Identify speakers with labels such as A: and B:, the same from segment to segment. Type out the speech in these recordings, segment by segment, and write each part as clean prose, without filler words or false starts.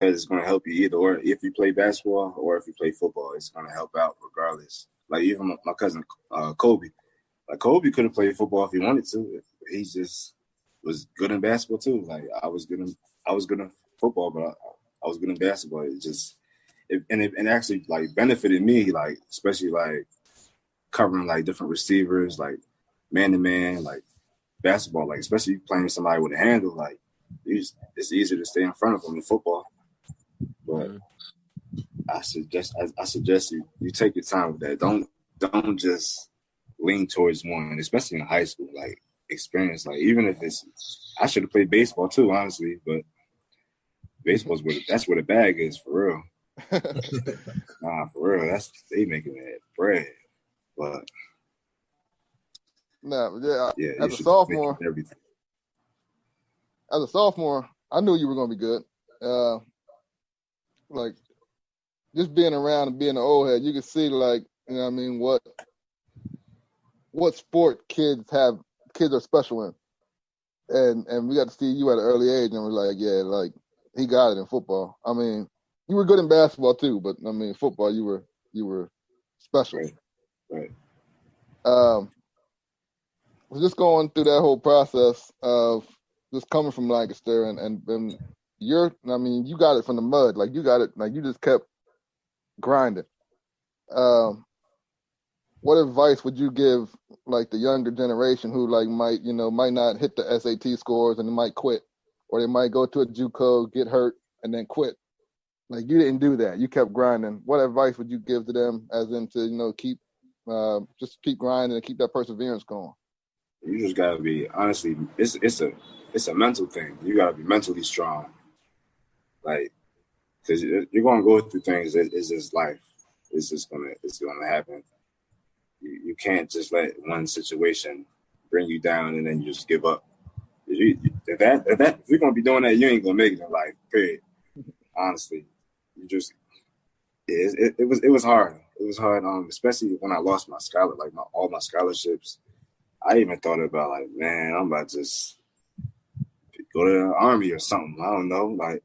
A: it's going to help you either, or if you play basketball or if you play football, it's going to help out regardless. Like even my cousin Kobe, like Kobe could have played football if he wanted to. He just was good in basketball too. Like I was good in football, but I was good in basketball. It actually like benefited me, like especially like covering like different receivers, like man to man, like basketball, like especially playing with somebody with a handle, like it's easier to stay in front of them in football. But I suggest you take your time with that. Don't just lean towards one, especially in high school. Like experience, like even if I should have played baseball too, honestly. But baseball's that's where the bag is for real. Nah, for real, they making that bread. But
B: yeah, as a sophomore, I knew you were going to be good. Like just being around and being an old head, you can see like, you know what I mean, what sport kids are special in. And we got to see you at an early age and we're like, yeah, like he got it in football. I mean, you were good in basketball too, but I mean football you were special.
A: Right.
B: Just going through that whole process of just coming from Lancaster and you got it from the mud. Like you got it, like you just kept grinding. What advice would you give like the younger generation who like might not hit the SAT scores and they might quit, or they might go to a JUCO, get hurt, and then quit? Like you didn't do that. You kept grinding. What advice would you give to them as in to, keep grinding and keep that perseverance going?
A: You just gotta be, honestly, it's a mental thing. You gotta be mentally strong. Like, cause you're gonna go through things. It's just life. It's gonna happen. You can't just let one situation bring you down and then you just give up. If you're gonna be doing that, you ain't gonna make it in life. Period. Honestly, it was hard. It was hard. Especially when I lost my all my scholarships. I even thought about like, man, I'm about to just go to the Army or something. I don't know. Like,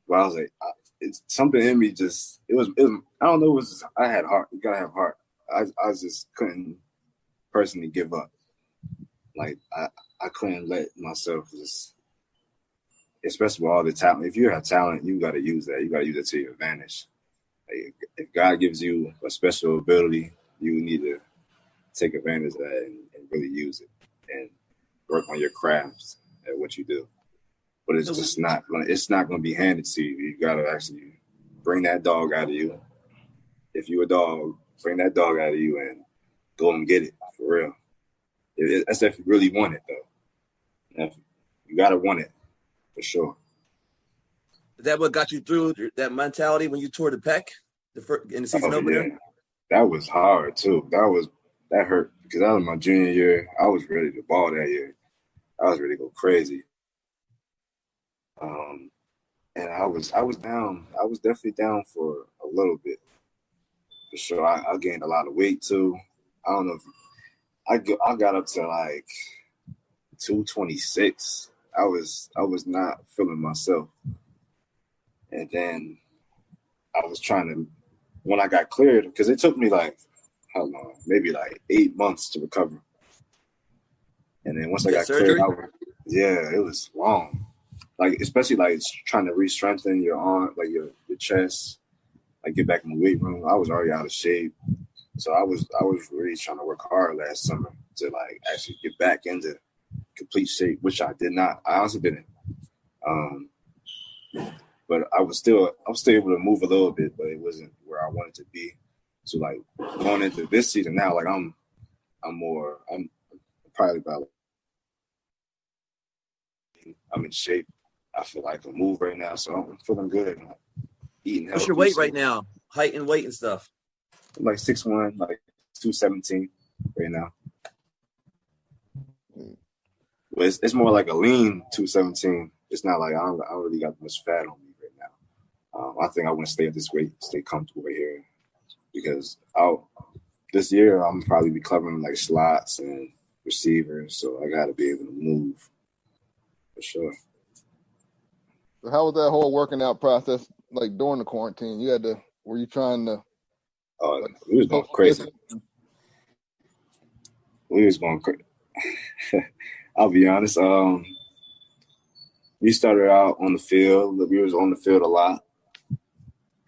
A: but I was like, it's something in me. It was. I don't know. It was just, I had heart. You gotta have heart. I just couldn't personally give up. Like I couldn't let myself just, especially with all the talent. If you have talent, you got to use that. You got to use it to your advantage. Like, if God gives you a special ability, you need to take advantage of that and really use it and work on your crafts at what you do. But it's just not going to be handed to you. You got to actually bring that dog out of you. If you a dog, bring that dog out of you and go and get it for real. That's if you really want it, though. You got to want it for sure.
C: Is that what got you through that mentality when you tore the pec in the season opener?
A: That was hard too. That hurt because that was my junior year. I was ready to ball that year. I was ready to go crazy. And I was down. I was definitely down for a little bit, for sure. I gained a lot of weight too. I don't know if I got up to like 226. I was not feeling myself. And then I was trying to, when I got cleared, because it took me like, how long? Maybe like 8 months to recover. And then once I got cleared, it was long. Like, especially like trying to re-strengthen your arm, like your chest, like get back in the weight room. I was already out of shape. So I was really trying to work hard last summer to like actually get back into complete shape, which I did not. I honestly didn't. But I was still able to move a little bit, but it wasn't where I wanted to be. So like going into this season now, like I'm probably about, I'm in shape. I feel like I can move right now, so I'm feeling good. I'm eating healthy.
C: What's your weight right now? Height and weight and stuff.
A: I'm like 6'1", like 217 right now. But it's more like a lean 217. It's not like I don't really got much fat on me right now. I think I want to stay at this weight, stay comfortable right here, because this year I'm probably be covering like slots and receivers, so I got to be able to move for sure.
B: So how was that whole working out process like during the quarantine? Were you trying to
A: we was going crazy. We was going crazy. I'll be honest. We started out on the field. We was on the field a lot.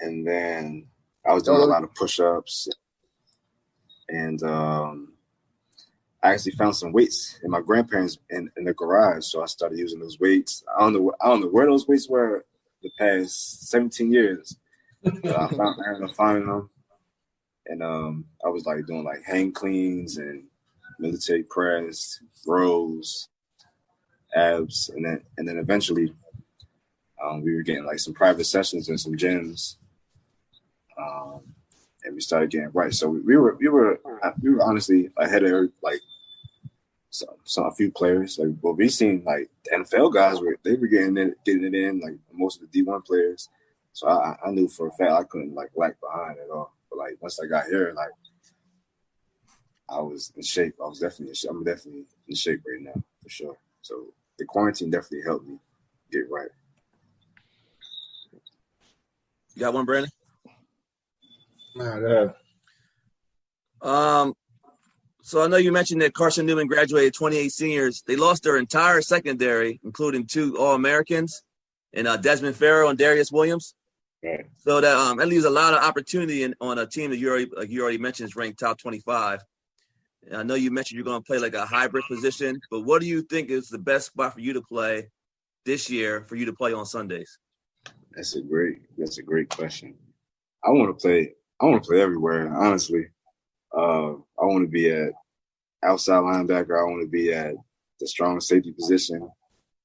A: And then I was doing a lot of push-ups. And I actually found some weights in my grandparents in the garage. So I started using those weights. I don't know where those weights were the past 17 years. But I ended up finding them. And I was like doing like hang cleans and military press, rows, abs, and then eventually we were getting like some private sessions in some gyms, and we started getting right. So we were honestly ahead of like a few players. Like, but we seen like the NFL guys were getting it in like most of the D1 players. So I knew for a fact I couldn't like lag behind at all. But like once I got here, like I was in shape. I'm definitely in shape right now for sure. So the quarantine definitely helped me get right.
C: You got one, Brandon?
D: Nah, go
C: ahead. So I know you mentioned that Carson Newman graduated 28 seniors. They lost their entire secondary, including 2 All-Americans, and Desmond Farrow and Darius Williams.
A: Right.
C: So that leaves a lot of opportunity on a team that you already mentioned is ranked top 25. And I know you mentioned you're going to play like a hybrid position, but what do you think is the best spot for you to play this year for you to play on Sundays?
A: That's a great question. I want to play everywhere, honestly. I want to be at outside linebacker. I want to be at the strong safety position,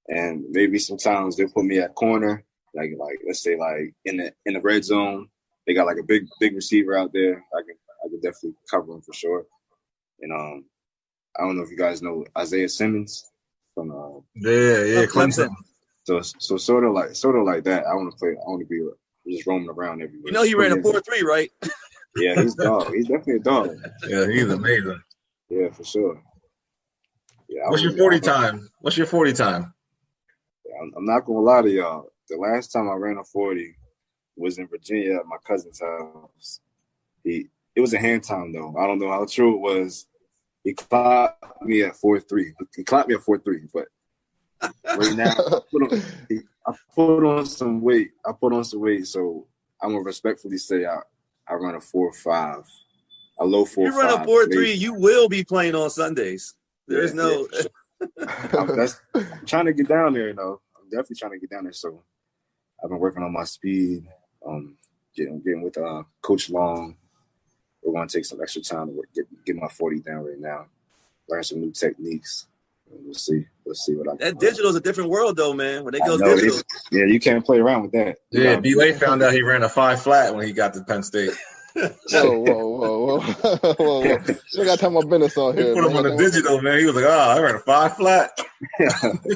A: and maybe sometimes they'll put me at corner, like let's say like in the red zone. They got like a big receiver out there. I can definitely cover him for sure. And I don't know if you guys know Isaiah Simmons from
C: Clemson.
A: So sort of like that. I want to be just roaming around everywhere.
C: You know he ran a 4.3, right?
A: Yeah, he's dog. He's definitely a dog.
D: Yeah, he's amazing.
A: Yeah, for sure. Yeah.
D: What's your 40 time?
A: Yeah, I'm not gonna lie to y'all. The last time I ran a 40 was in Virginia at my cousin's house. It was a hand time though. I don't know how true it was. He clocked me at 4.3. He clocked me at 4.3, but right now I put on some weight. So I'm gonna respectfully say I run a 4.5, a low 4.5.
C: You run a 4.3, you will be playing on Sundays. There's no.
A: Yeah, sure. I'm trying to get down there, though. I'm definitely trying to get down there. So I've been working on my speed. Getting with Coach Long. We're going to take some extra time to get my 40 down right now. Learn some new techniques. We'll see what I can.
C: That digital is a different world, though, man. When they go digital.
A: Yeah, you can't play around with that.
D: Yeah, D-Lay found out he ran a 5 flat when he got to Penn State.
B: Whoa. You got to talk about business on here.
D: He put him on the digital, man. He was like, I ran a 5 flat.
B: It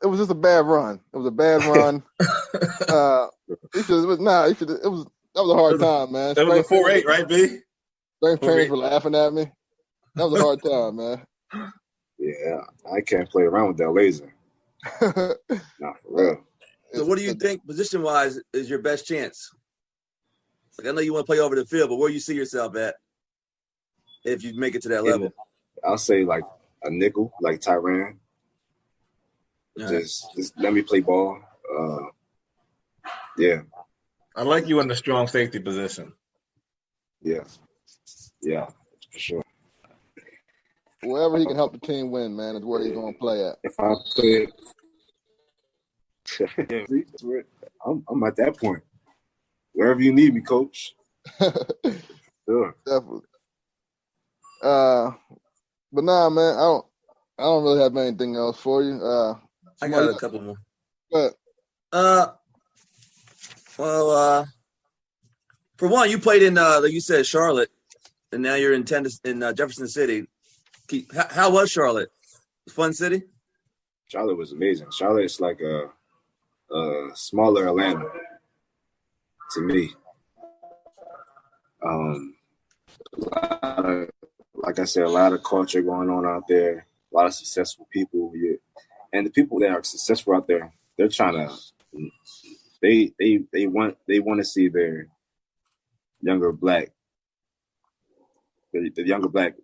B: was just a bad run. It was a bad run. That was a hard time, man.
D: That was a 4.8, right, B?
B: Strength trainers were laughing at me. That was a hard time, man.
A: Yeah, I can't play around with that laser. Not for real.
C: So what do you think, position-wise, is your best chance? Like, I know you want to play over the field, but where do you see yourself at if you make it to that level?
A: I'll say like a nickel, like Tyrann. Just let me play ball. Yeah.
D: I like you in the strong safety position.
A: Yeah, for sure.
B: Wherever he can help the team win, man, is where he's going to play at.
A: If I play, I'm at that point. Wherever you need me, Coach. Sure.
B: Definitely. But nah, man, I don't really have anything else for you.
C: I got a couple more.
B: But
C: for one, you played in like you said, Charlotte, and now you're in Jefferson City. How was Charlotte? Fun city?
A: Charlotte was amazing. Charlotte's like a smaller Atlanta to me. Like I said, a lot of culture going on out there. A lot of successful people. and the people that are successful out there, they're trying to they want to see their younger black the younger black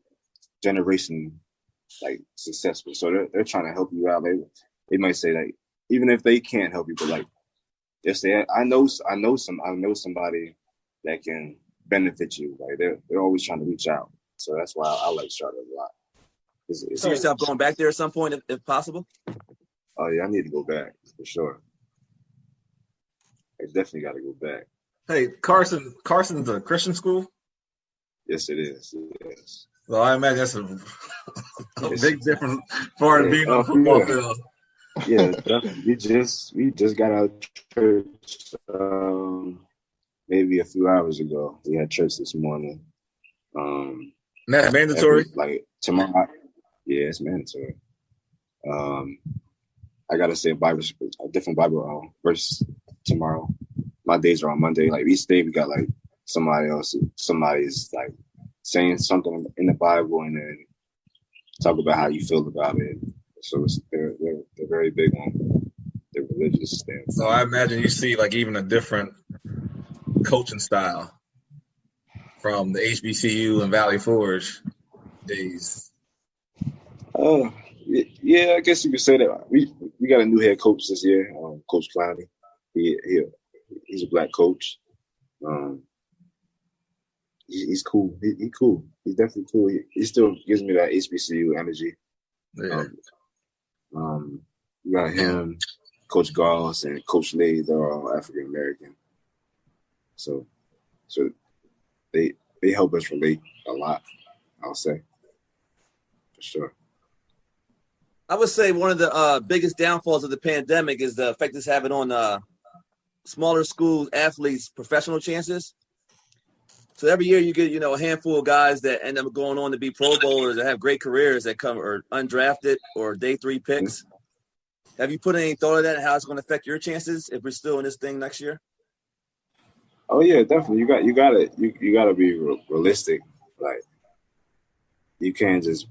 A: generation like successful. So they're trying to help you out. They might say like even if they can't help you, but like they say I know somebody that can benefit you. Like they're always trying to reach out. So that's why I like Charlotte a lot.
C: You see yourself going back there at some point if possible?
A: Oh yeah, I need to go back for sure. I definitely got to go back.
D: Hey, Carson's a Christian school?
A: Yes, it is. Yes.
D: Well, I imagine that's a big difference for being on the football field.
A: Yeah, definitely. We just got out of church maybe a few hours ago. We had church this morning.
D: And that's mandatory?
A: Like tomorrow. Yeah, it's mandatory. I gotta say a different Bible verse tomorrow. My days are on Monday. Like each day we got like somebody's like saying something in the Bible and then talk about how you feel about it. So they're very big on their religious stance.
D: So I imagine you see like even a different coaching style from the HBCU and Valley Forge days.
A: Yeah, I guess you could say that. We got a new head coach this year, Coach Clowney. He's a black coach. He's cool. He's cool. He's definitely cool. He still gives me that HBCU energy.
D: Yeah.
A: We got him, Coach Gauss, and Coach Lee. They're all African American. So they help us relate a lot. I'll say for sure.
C: I would say one of the biggest downfalls of the pandemic is the effect it's having on smaller school athletes' professional chances. So every year you get, a handful of guys that end up going on to be Pro Bowlers that have great careers that come or undrafted or day 3 picks. Have you put any thought of that and how it's going to affect your chances if we're still in this thing next year?
A: Oh yeah, definitely. You got to be realistic. Like you can't just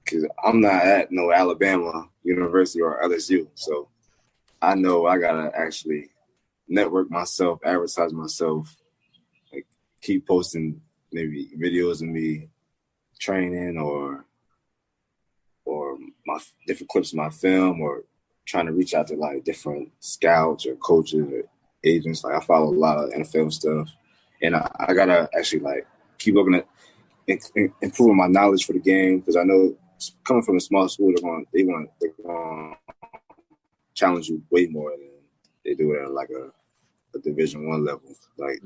A: because I'm not at no Alabama University or LSU, so I know I gotta actually network myself, advertise myself, like keep posting maybe videos of me training or my different clips of my film or trying to reach out to like different scouts or coaches or agents. Like I follow a lot of NFL stuff, and I gotta actually like keep looking at improving my knowledge for the game because I know coming from a small school, they're going to challenge you way more than they do at like a Division I level. Like,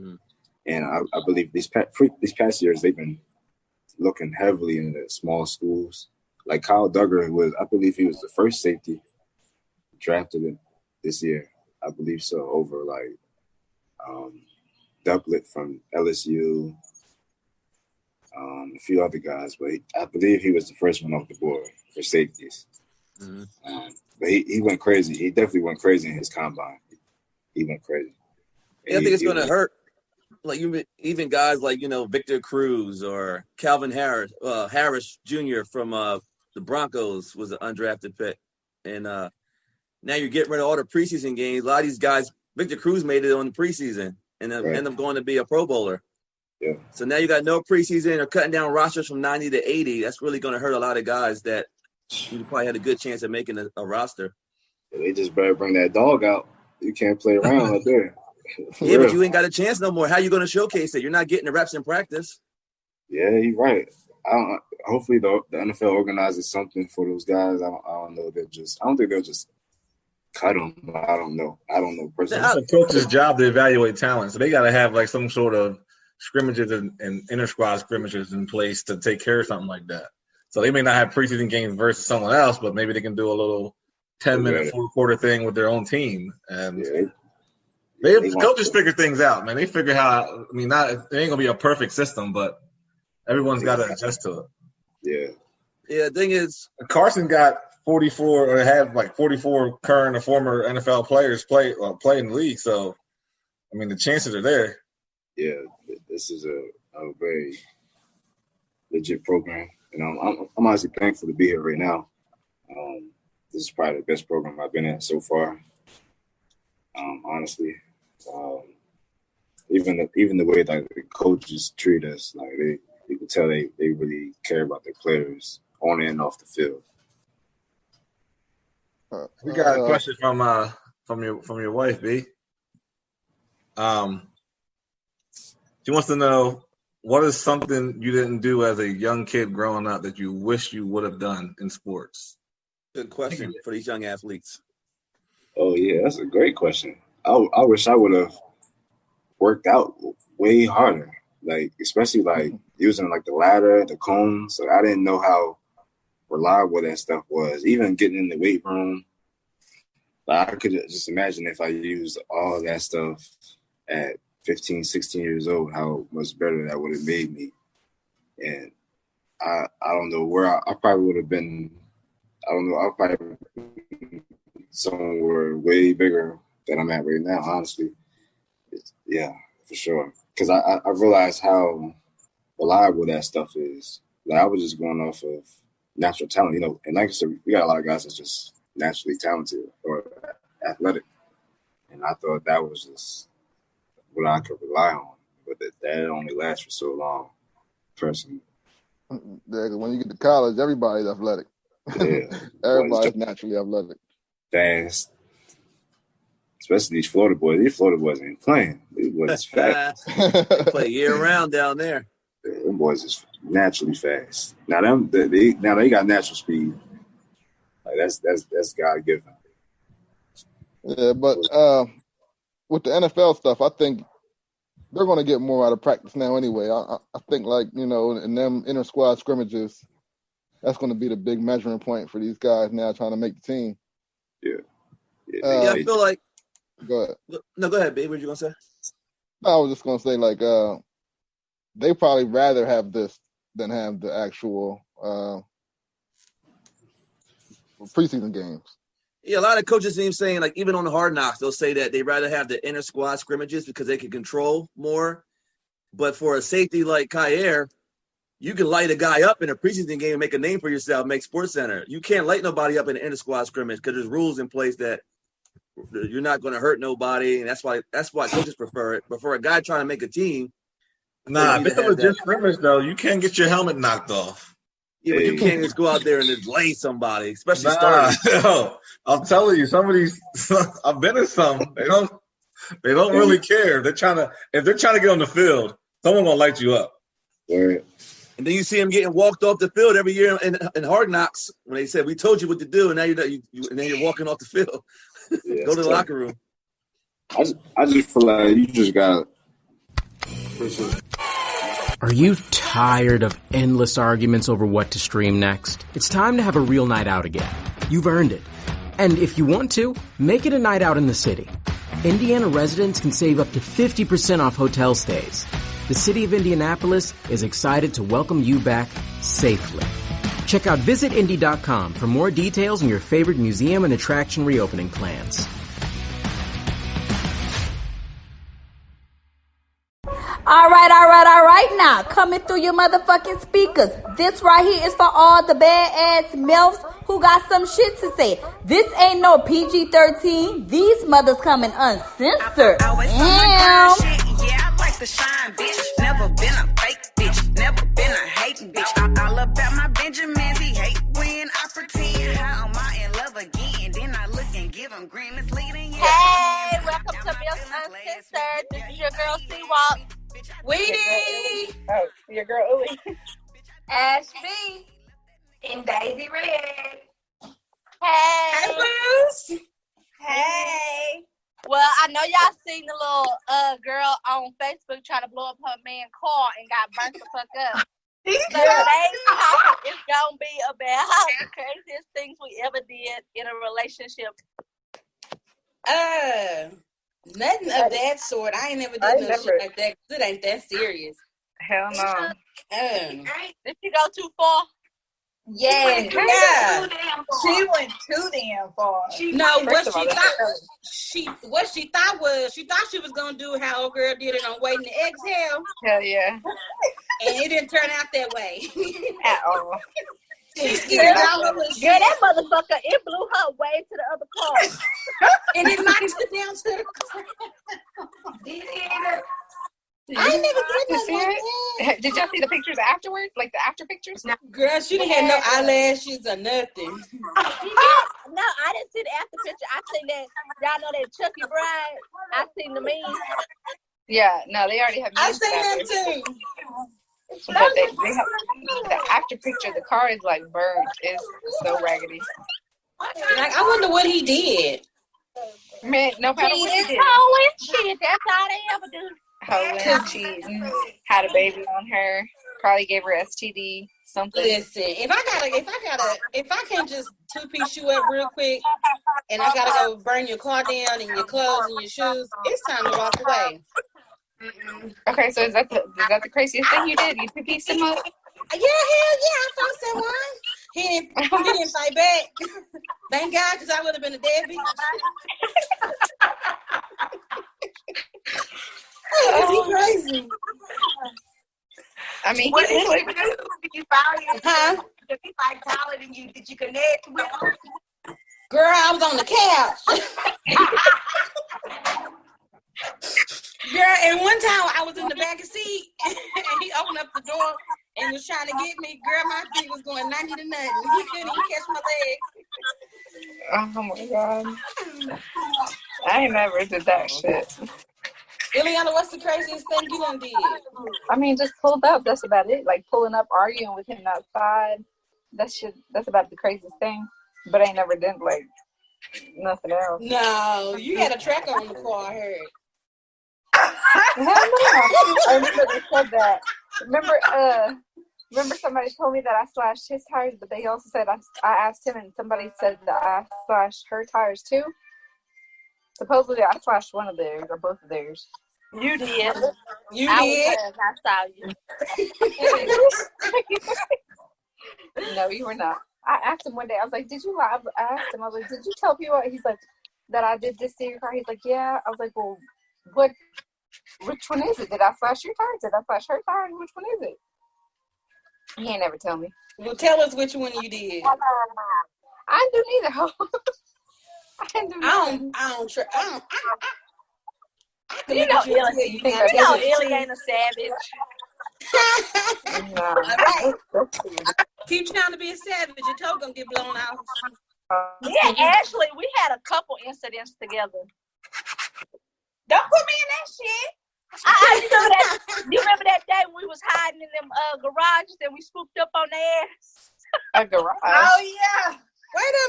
A: and I believe these past years they've been looking heavily into small schools. Like Kyle Duggar I believe he was the first safety drafted this year. I believe so, over like Ducklet from LSU, a few other guys, but I believe he was the first one off the board for safeties. But he went crazy. He definitely went crazy in his combine. He went crazy.
C: Yeah, I think it's going to hurt. Like even guys like Victor Cruz or Calvin Harris Jr. from the Broncos was an undrafted pick, and now you're getting rid of all the preseason games. A lot of these guys, Victor Cruz made it on the preseason and then end up going to be a Pro Bowler.
A: Yeah.
C: So now you got no preseason or cutting down rosters from 90 to 80. That's really going to hurt a lot of guys that you probably had a good chance of making a roster.
A: Yeah, they just better bring that dog out. You can't play around out there.
C: Yeah, but you ain't got a chance no more. How you going to showcase it? You're not getting the reps in practice.
A: Yeah, you're right. Hopefully the NFL organizes something for those guys. I don't know. I don't think they'll just cut them. I don't know personally.
D: It's the coach's job to evaluate talent, so they got to have like some sort of scrimmages and inter-squad scrimmages in place to take care of something like that. So they may not have preseason games versus someone else, but maybe they can do a little 10-minute, 4-quarter thing with their own team. And the coaches figure things out, man. They figure how. I mean, it ain't gonna be a perfect system, but everyone's got to adjust to it.
A: Yeah.
C: Yeah. The thing is,
D: Carson got 44 or had like 44 current or former NFL players play in the league. So, I mean, the chances are there.
A: Yeah, this is a very legit program, and I'm honestly thankful to be here right now. this is probably the best program I've been in so far. Honestly, even the way like the coaches treat us, like you can tell they really care about their players on and off the field.
D: We got a question from your wife, B. She wants to know, what is something you didn't do as a young kid growing up that you wish you would have done in sports?
C: Good question for these young athletes.
A: Oh yeah, that's a great question. I wish I would have worked out way harder, like especially like using like the ladder, the cones. Like I didn't know how reliable that stuff was. Even getting in the weight room, like I could just imagine if I used all that stuff at 15, 16 years old, how much better that would have made me. And I don't know where I probably would have been. I don't know. I'll probably be somewhere way bigger than I'm at right now, honestly. Yeah, for sure. Because I realized how reliable that stuff is. Like I was just going off of natural talent, you know. And like I said, we got a lot of guys that's just naturally talented or athletic. And I thought that was just what I could rely on. But that only lasts for so long, personally.
B: Yeah, 'cause when you get to college, everybody's athletic.
A: Yeah.
B: Everybody's naturally athletic.
A: Fast. Especially these Florida boys. These Florida boys ain't playing. These boys fast.
C: They play year round down there.
A: Yeah, them boys is naturally fast. Now they got natural speed. Like that's God given.
B: Yeah, but with the NFL stuff, I think they're going to get more out of practice now anyway. I think, like, you know, in them inter-squad scrimmages, that's going to be the big measuring point for these guys now trying to make the team.
A: Yeah.
C: I feel like.
B: Go ahead.
C: No, go ahead, babe. What were you going to say?
B: I was just going to say, like, they probably rather have this than have the actual preseason games.
C: Yeah, a lot of coaches seem saying, like, even on the Hard Knocks, they'll say that they'd rather have the inter-squad scrimmages because they can control more. But for a safety like Kyer, you can light a guy up in a preseason game and make a name for yourself, make SportsCenter. You can't light nobody up in an inter-squad scrimmage because there's rules in place that you're not going to hurt nobody, and that's why coaches prefer it. But for a guy trying to make a team,
D: if it was just scrimmage, though, you can't get your helmet knocked off.
C: Yeah, but you can't just go out there and just lay somebody, especially starting.
D: No, I'm telling you, some of these I've been in some. They don't really care. If they're trying to get on the field, someone gonna light you up.
A: Right.
C: And then you see them getting walked off the field every year in Hard Knocks when they said, "We told you what to do," and now and then you're walking off the field.
A: Yeah,
C: go to the locker room.
A: I just feel like you just got.
E: Are you tired of endless arguments over what to stream next? It's time to have a real night out again. You've earned it. And if you want to, make it a night out in the city. Indiana residents can save up to 50% off hotel stays. The city of Indianapolis is excited to welcome you back safely. Check out visitindy.com for more details on your favorite museum and attraction reopening plans.
F: All right. Now, coming through your motherfucking speakers. This right here is for all the bad-ass MILFs who got some shit to say. This ain't no PG-13. These mothers coming uncensored. Damn.
G: Yeah, I like to shine, bitch. Never been a fake bitch. Never been a hating bitch. All about my Benjamins. He hate when I pretend. How am I in love again? Then I look and give him green. It's leading.
H: Hey, welcome to MILFs Uncensored. This is your girl, C-Walk.
I: Weedy.
J: Oh, your girl Uly.
H: Ash B.
I: And Daisy Red.
H: Hey.
I: Bruce.
H: Hey. Well, I know y'all seen the little girl on Facebook trying to blow up her man's car and got burnt the fuck up. So today's topic is gonna be about the craziest things we ever did in a relationship.
I: Nothing of that sort. I ain't never did no shit like that. It ain't that serious.
J: Hell no.
H: Did she go too far?
I: Yeah.
J: She went too damn far.
I: What she thought was she was gonna do how old girl did it on Waiting to Exhale.
J: Hell yeah.
I: And it didn't turn out that way.
J: At all.
I: She's scared all over the
H: Girl, that motherfucker, it blew her way to the other car.
I: and it knocked her down to the ground. I ain't never did nothing like that.
K: Did y'all see the pictures afterwards? Like the after pictures?
I: Girl, she didn't have no eyelashes or nothing.
H: No, I didn't see the after picture. I seen that, y'all know that Chucky Bride? I seen the meme.
K: Yeah, no, they already have.
I: I seen that too.
K: But they have the after picture. The car is like burnt. It's so raggedy.
I: Like, I wonder what he did.
K: Man, no matter what he did.
H: Shit, that's all they ever do.
K: Hoeing, cheating, had a baby on her, probably gave her STD, something.
I: Listen, if I can't just two-piece you up real quick, and I gotta go burn your car down and your clothes and your shoes, it's time to walk away.
K: Okay, so is that the craziest thing you did? You two-pieced him up?
I: Yeah, hell yeah, I found someone. He didn't fight back. Thank God, because I would have been a deadbeat. Oh, he crazy.
K: I mean,
J: What did you do? Did you follow him?
I: Huh?
J: Did he fight taller than you? Did you connect with him?
I: Girl, I was on the couch. Girl, and one time I was in the back of the seat, and he opened up the door and was trying to get me. Girl, my feet was going 90 to nothing. He couldn't even catch my leg.
K: oh my God. I ain't never did that shit.
I: Ileana, what's the craziest thing you done did?
K: I mean, just pulled up. That's about it. Like pulling up, arguing with him outside. That's about the craziest thing. But I ain't never did like nothing else.
I: No, you had a tracker on the car, I heard.
K: I remember they said that. Remember somebody told me that I slashed his tires, but they also said I asked him, and somebody said that I slashed her tires too. Supposedly, I slashed one of theirs or both of theirs.
H: You did.
I: I
H: saw you.
K: No, you were not. I asked him one day. I was like, "Did you lie?" I asked him. I was like, "Did you tell people?" He's like, "That I did this to your car." He's like, "Yeah." I was like, "Well, which one is it? Did I slash your tire? Did I slash her tire? And which one is it?" He ain't never tell me.
I: Well, tell us which one you did.
K: I didn't do neither.
I: I don't.
H: You know, Illy ain't a savage.
K: No.
I: Right. Keep trying to be a savage. Your toe gonna get blown out.
H: Yeah, Ashley, we had a couple incidents together.
J: Don't put me in that shit.
H: You remember that day when we was hiding in them garages and we swooped up on their ass?
K: A garage?
J: Oh yeah.
I: Wait a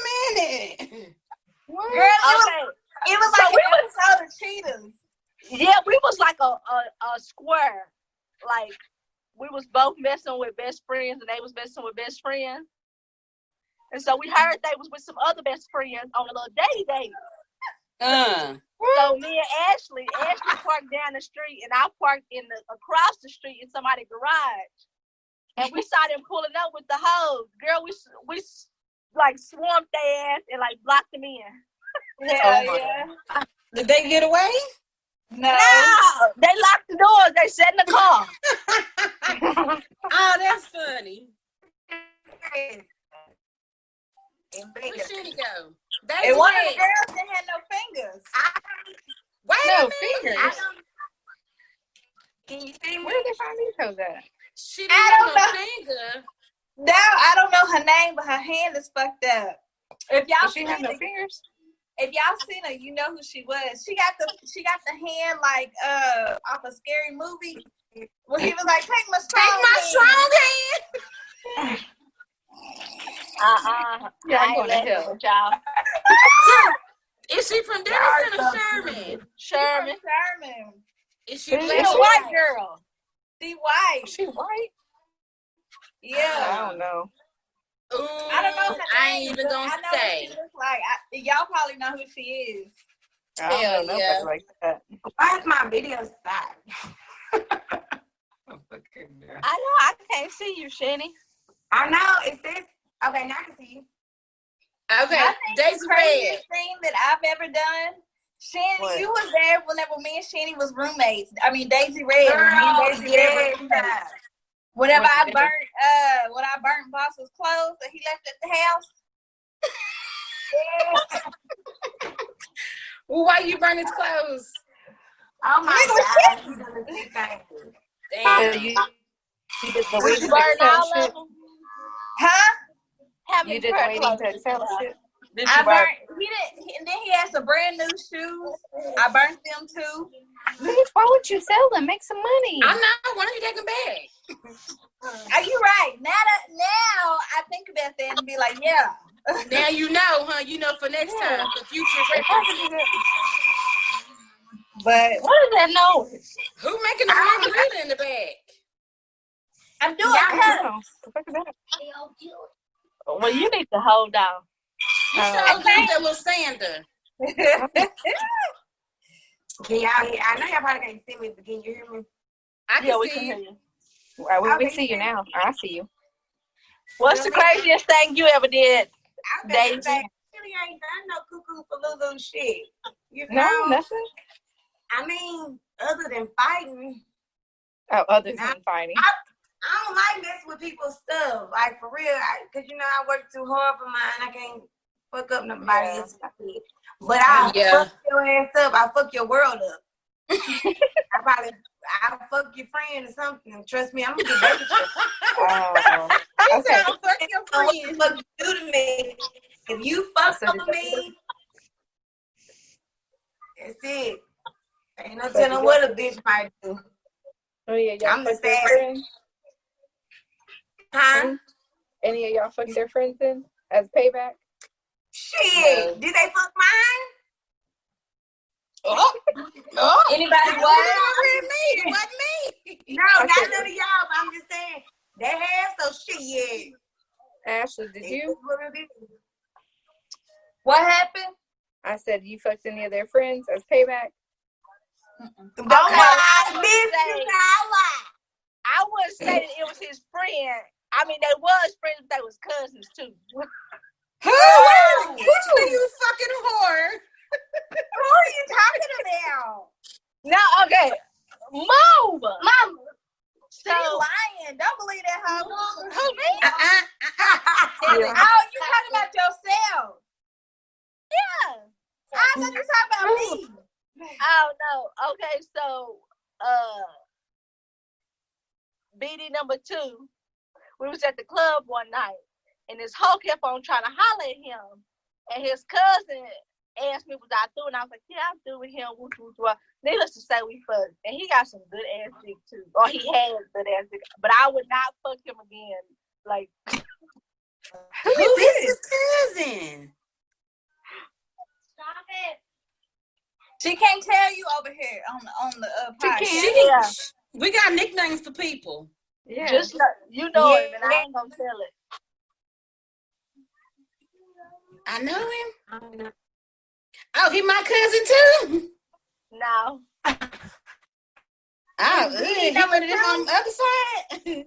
I: minute.
J: What? Girl, it was like an episode of Cheetahs.
H: Yeah, we was like a square. Like we was both messing with best friends and they was messing with best friends. And so we heard they was with some other best friends on a little date. So me and Ashley parked down the street and I parked across the street in somebody's garage. And we saw them pulling up with the hose. Girl, we like swamped their ass and like blocked them in.
J: Yeah.
I: Did they get away?
H: No, they locked the doors. They sat in the car.
I: Oh, that's funny.
J: Where
I: should he go?
J: And one of the girls that had no fingers.
K: No fingers.
J: Can you see me?
K: Where did they find these toes at?
I: She didn't have no finger.
J: No, I don't know her name, but her hand is fucked up. If y'all
K: Does she have no fingers?
J: If y'all seen her, you know who she was. She got the hand like off a scary movie. Well, he was like, take my strong hand.
K: Yeah, I'm going to hell.
H: Y'all.
I: Is she from Denison or Sherman?
H: Sherman.
J: Is she
H: She's a white girl.
J: She white.
K: She white?
J: Yeah.
K: I don't know.
I: Ooh,
J: I don't know her name.
I: I ain't even gonna say.
J: Y'all probably know who she is.
K: I don't know nobody like that.
J: Why is my video stopped?
H: I know I can't see you, Shanny.
J: I know. It says okay. Now I can see you.
I: Okay,
J: I think
I: Daisy
J: the craziest thing that I've ever done. Shanny, you was there whenever me and Shanny was roommates. I mean, Daisy Red.
H: Girl,
J: Daisy Red. Whenever I burnt Boss's clothes that he left at the house.
I: Well, why you burn his clothes?
L: Oh my God, he doesn't see things.
I: Damn.
K: You did the
H: Did you
K: waiting
H: burn
K: to exhale
H: all
K: shit?
H: of them?
J: Huh?
H: How
K: You
H: many
K: did the
H: pair of
K: waiting to
H: clothes
K: exhale shit?
H: did
J: I
H: you burn?
J: burnt. And then he had some brand new shoes. I burnt them too.
K: Bitch, why would you sell them? Make some money.
I: I know. Why don't you take them back?
J: Are you right? Now I think about that and be like, yeah.
I: Now you know, huh? You know for next time, for future reference.
J: But
H: What is that noise?
I: Who making the margarita in the bag?
J: I'm doing
K: I
J: cuts.
K: don't know. The fuck is that?
H: Well, you need to hold on.
I: You sure did that little sander.
L: Can y'all hear? I know y'all probably can't see me, but can you hear me?
I: I can
H: Yeah, we
I: see
H: can
I: you.
H: hear you.
K: We see you now. I see you.
H: What's the craziest thing you ever did?
L: I was
H: Daisy?
L: gonna say, really ain't done no cuckoo for Lulu shit. You
K: No,
L: know?
K: nothing.
L: I mean, other than fighting,
K: Oh, other than fighting.
L: I don't like messing with people's stuff. Like, for real. Because, you know, I work too hard for mine. I can't fuck up nobody else's shit. But I'll fuck your ass up. I'll fuck your world up. I'll fuck your friend or something. Trust me, I'm going to get back at you.
I: Okay. I'll fuck your friend.
L: What the fuck you do to me? If you fuck up with me, that's it. Ain't no telling what a bitch might do.
K: Oh, yeah, y'all
L: I'm the
K: fuck their
L: sad.
K: friends?
L: Huh?
K: Any of y'all fuck their friends in as payback?
L: Shit. Did they fuck mine?
J: Anybody
I: It
J: what?
I: wasn't me.
L: No, not none of y'all, but I'm just saying. They have, so shit, yeah.
K: Ashley, did you?
J: What happened?
K: I said you fucked any of their friends as payback?
L: Don't lie, bitch.
H: say-
L: You not lie.
H: I wouldn't say that it was his friend. I mean, they was friends, but they was cousins too.
I: Who? You fucking whore.
J: Who are you talking about?
H: No, okay. Move.
J: Mama.
H: So,
J: She's lying. Don't believe that, hoe.
H: who me?
J: Oh, you talking about yourself.
H: Yeah.
J: I thought you talking about me.
H: Oh no. Okay, so BD number 2, we was at the club one night and this hoe kept on trying to holler at him. And his cousin asked me was I through, and I was like, yeah, I'm through with him. Needless to say, we fucked. And he got some good ass dick too. Or he had good ass dick. But I would not fuck him again. Like
I: Who is his cousin?
J: Stop it. She can't tell you over here on the podcast.
H: Yeah.
I: We got nicknames for people.
K: Yeah.
H: Just you know it, and I ain't gonna tell it.
I: I know him. Oh, he my cousin too.
H: No.
I: Oh, he one of them on the other side.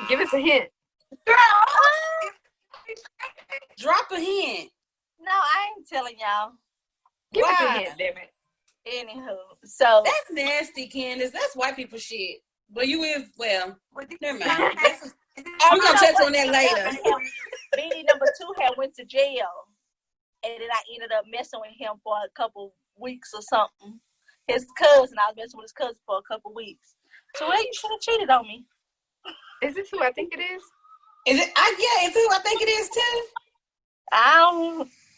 K: Give us a hint.
I: Drop a hint.
H: No, I ain't telling y'all.
K: Give us a
I: Why?
K: hint, damn it.
H: Anywho, so
I: That's nasty, Candace. That's white people shit. But you is, well, never mind. We're going to touch on that later.
H: BD number 2 had went to jail, and then I ended up messing with him for a couple weeks or something. His cousin, I was messing with his cousin for a couple weeks. So, well, you should have cheated on me.
K: Is this who I think it is?
I: Is it? Yeah, it's who I think it is too.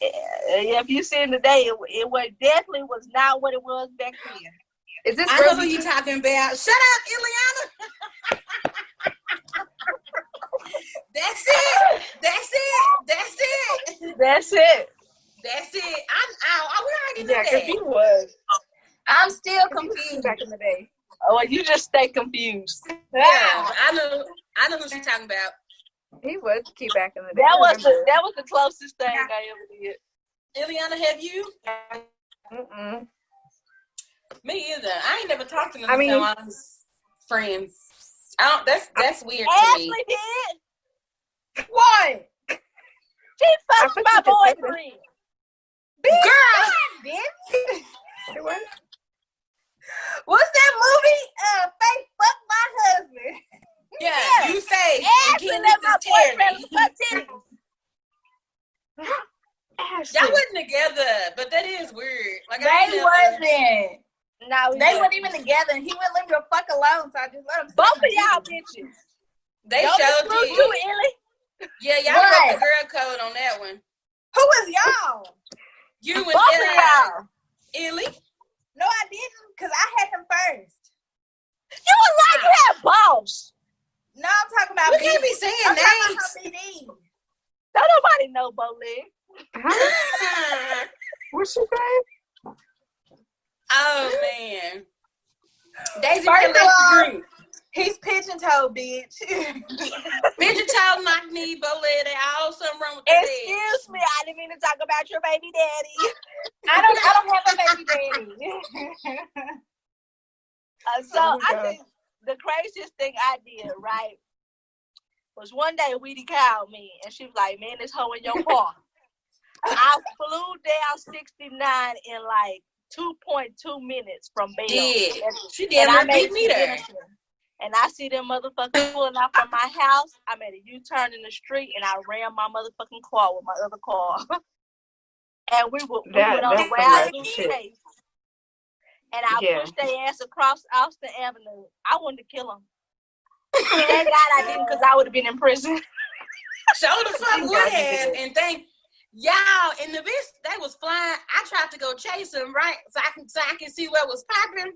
H: If you see it today, it was definitely was not what it was back then.
K: Is this
I: I know who
K: Rosie?
I: you talking about. Shut up, Ileana. That's it. That's it. That's it.
H: That's it.
I: That's it. We already knew
K: Yeah, because
I: that.
K: he was.
J: I'm still
K: He was
J: confused.
K: back in the day.
H: Oh, well, you just stay confused.
I: Yeah, I know who she talking about.
K: He was cute back in the day.
H: That was the closest thing I ever did.
I: Ileana, have you?
K: Mm-mm.
I: Me either. I ain't never talked to none
K: I
I: of
K: mean-
I: my friends. That's weird to
H: Ashley
I: me.
H: did.
J: What?
H: She fucked
K: I
H: my
K: thought you just said
H: boyfriend.
I: Girl,
K: It was?
J: What's that movie? Fake Fuck My Husband.
I: together, but that is weird. Like
J: they wasn't.
H: No,
J: they weren't even together. He wouldn't leave me the fuck alone, so I just let him.
H: Both of y'all bitches.
I: They
H: Y'all
I: showed
H: screwed
I: you.
H: too, Illy.
I: Yeah, y'all broke the girl code on that one.
J: Who was y'all?
I: You and
H: Both of y'all.
I: Illy.
J: No, I didn't, because I had him first.
H: You was like that, boss.
J: No, I'm talking about
I: We can't be saying
J: I'm
I: names.
J: talking about BD.
H: Don't nobody know Bowleg.
K: What's she say?
I: Oh man. Daisy
J: First
I: really
J: of
I: likes to
J: all,
I: drink.
J: he's pigeon-toed, bitch.
I: Pigeon told knock knee, Bowleg. They all something wrong with their
H: Excuse me, I didn't mean to talk about your baby daddy.
J: I don't have a baby daddy.
H: I think the craziest thing I did, right, was one day Weedy called me and she was like, man, this hoe in your car. I flew down 69 in like 2.2 minutes from Bell.
I: She did.
H: I
I: Beat me there.
H: And I see them motherfuckers pulling out from my house. I made a U-turn in the street and I ran my motherfucking car with my other car. And we went on a wild goose chase. And I pushed their ass across Austin Avenue. I wanted to kill them. Thank God I didn't, because I would have been in prison.
I: Show the fuck would have. And thank y'all. And the bitch, they was flying. I tried to go chase them, right? So I can see what was popping.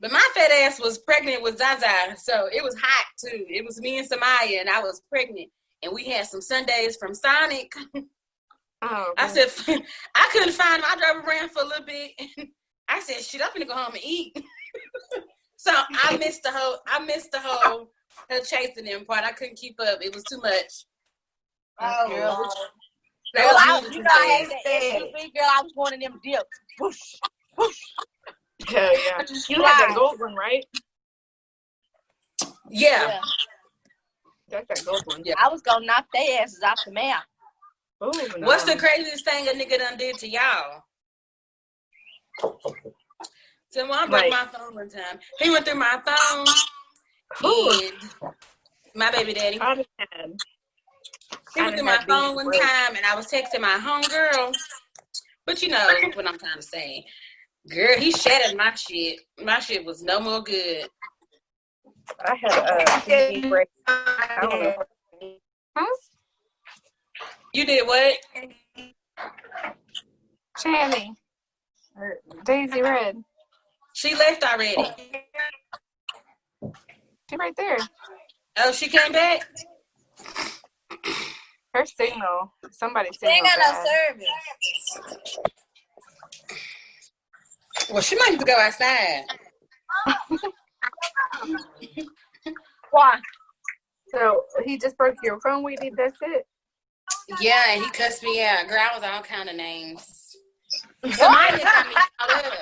I: But my fat ass was pregnant with Zaza. So it was hot too. It was me and Samaya, and I was pregnant. And we had some Sundays from Sonic. I said, I couldn't find them. I drove around for a little bit. I said, shit, I'm gonna go home and eat. So I missed the whole her chasing them part. I couldn't keep up. It was too much.
H: Oh, girl.
I: Girl,
H: I had the SUV, girl. I was going in them dips. Whoosh, whoosh.
K: Yeah. You had that gold one, right?
I: Yeah.
K: That's that gold one.
H: Yeah. I was gonna knock their asses off the map.
K: Ooh, no.
I: What's the craziest thing a nigga done did to y'all? So I broke my phone one time. He went through my phone and my baby daddy. He went through my phone one time and I was texting my homegirl. But you know what I'm trying to say. Girl, he shattered my shit. My shit was no more good.
K: I had a TV break. I don't know. Huh?
I: You did what?
K: Channy. Daisy Red.
I: She left already.
K: She right there.
I: Oh, she came back?
K: Her signal. Somebody's
J: They
K: signal
J: ain't got
K: bad.
J: no service.
I: Well, she might have to go outside.
H: Why?
K: So he just broke your phone, Weedy? That's it?
I: Yeah, and he cussed me out. Girl, I was all kind of names. Samaya got me caught up.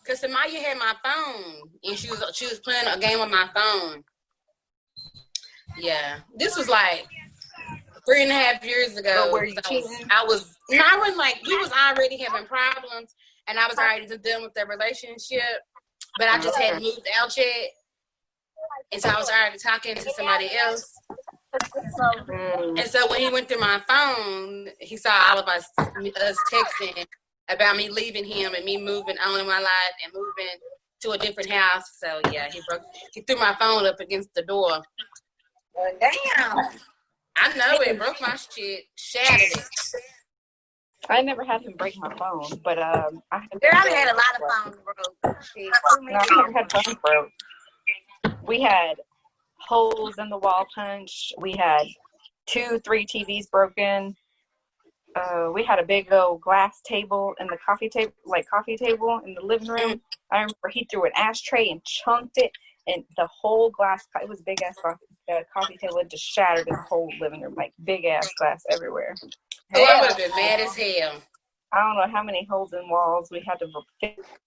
I: Because Samaya had my phone, and she was playing a game on my phone. Yeah. This was like 3.5 years ago.
K: But were you cheating?
I: I wasn't like, we was already having problems, and I was already dealing with the relationship, but I just hadn't moved out yet. And so I was already talking to somebody else. And so when he went through my phone, he saw all of us texting about me leaving him and me moving on in my life and moving to a different house. So yeah, he threw my phone up against the door.
J: Well, damn.
I: I know it broke my shit, shattered it.
K: I never had him break my phone, but I
J: had a lot of phones broke.
K: No, I never had phones broke. We had holes in the wall punch. We had 3 TVs broken. We had a big old glass table in the coffee table in the living room. I remember he threw an ashtray and chunked it, and the whole glass, it was a big ass coffee table, it just shattered in the whole living room, like big ass glass everywhere.
I: Oh, I would have been mad as hell.
K: I don't know how many holes in walls we had to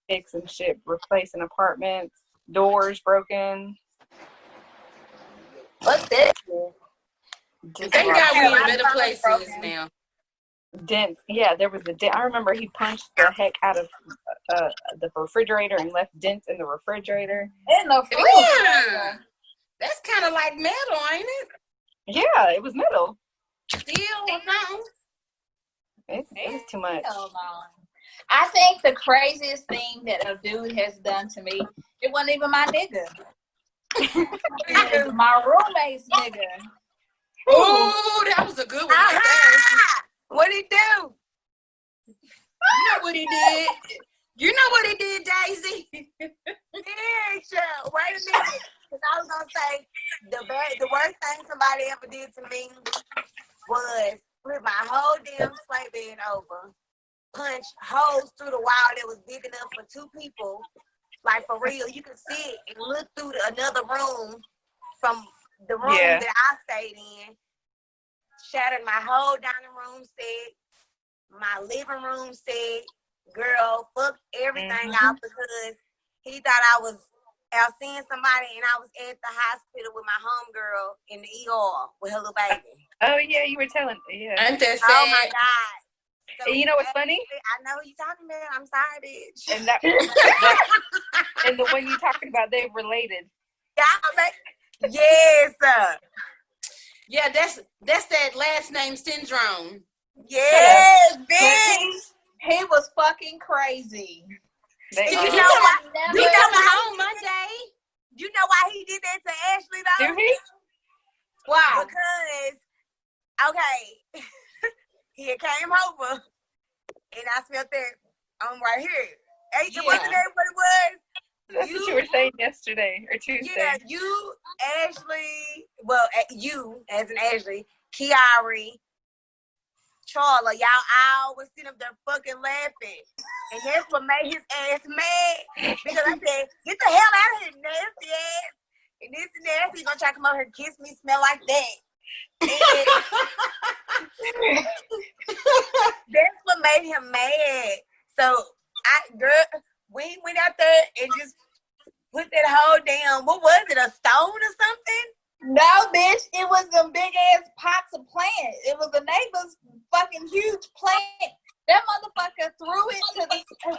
K: fix and shit, replace in apartments, doors broken.
J: What's this?
I: Thank God we're in better places now.
K: Dent. Yeah, there was a dent. I remember he punched the heck out of the refrigerator and left dents in the refrigerator.
J: In the refrigerator.
I: Yeah. That's kind of like metal, ain't it?
K: Yeah, it was metal.
I: Steel or something.
K: It's too much.
F: Hell no. I think the craziest thing that a dude has done to me, it wasn't even my nigga. It was my roommate's nigga.
I: Ooh, that was a good one.
L: What'd he do?
I: You know what he did. You know what he did, Daisy.
L: Yeah, sure. Wait a minute. Because I was going to say, the worst thing somebody ever did to me was flip my whole damn sleigh bed over, punch holes through the wall that was big enough for two people. Like, for real, you could sit and look through another room from the room that I stayed in. Shattered my whole dining room set, my living room set. Girl, fucked everything out because he thought I was out seeing somebody and I was at the hospital with my homegirl in the ER with her little baby.
K: Oh, yeah, you were telling. Yeah.
I: Ain't that sad?
L: Oh, my God. So
K: you know what's funny?
L: I know who you talking about. I'm sorry, bitch.
K: And and the one you talking about, they related.
L: Yes.
I: Yeah, that's that last name syndrome.
L: Yes, bitch.
F: He was fucking crazy.
L: You know why?
I: You coming home Monday?
L: You know why he did that to Ashley though?
K: Do he?
F: Why?
L: Because he had came over and I smelled that right here. Hey, wasn't that what it was?
K: That's what you were saying yesterday or Tuesday.
L: Yeah, you, Ashley, well, you as in Ashley, Kiari, Charla, y'all all was sitting up there fucking laughing. And that's what made his ass mad. Because I said, get the hell out of here, nasty ass. And this and that, he's gonna try to come over here and kiss me, smell like that. That's what made him mad. So, we went out there and just put that whole damn, what was it, a stone or something?
F: No, bitch, it was them big ass pots of plants. It was the neighbor's fucking huge plant. That motherfucker threw it to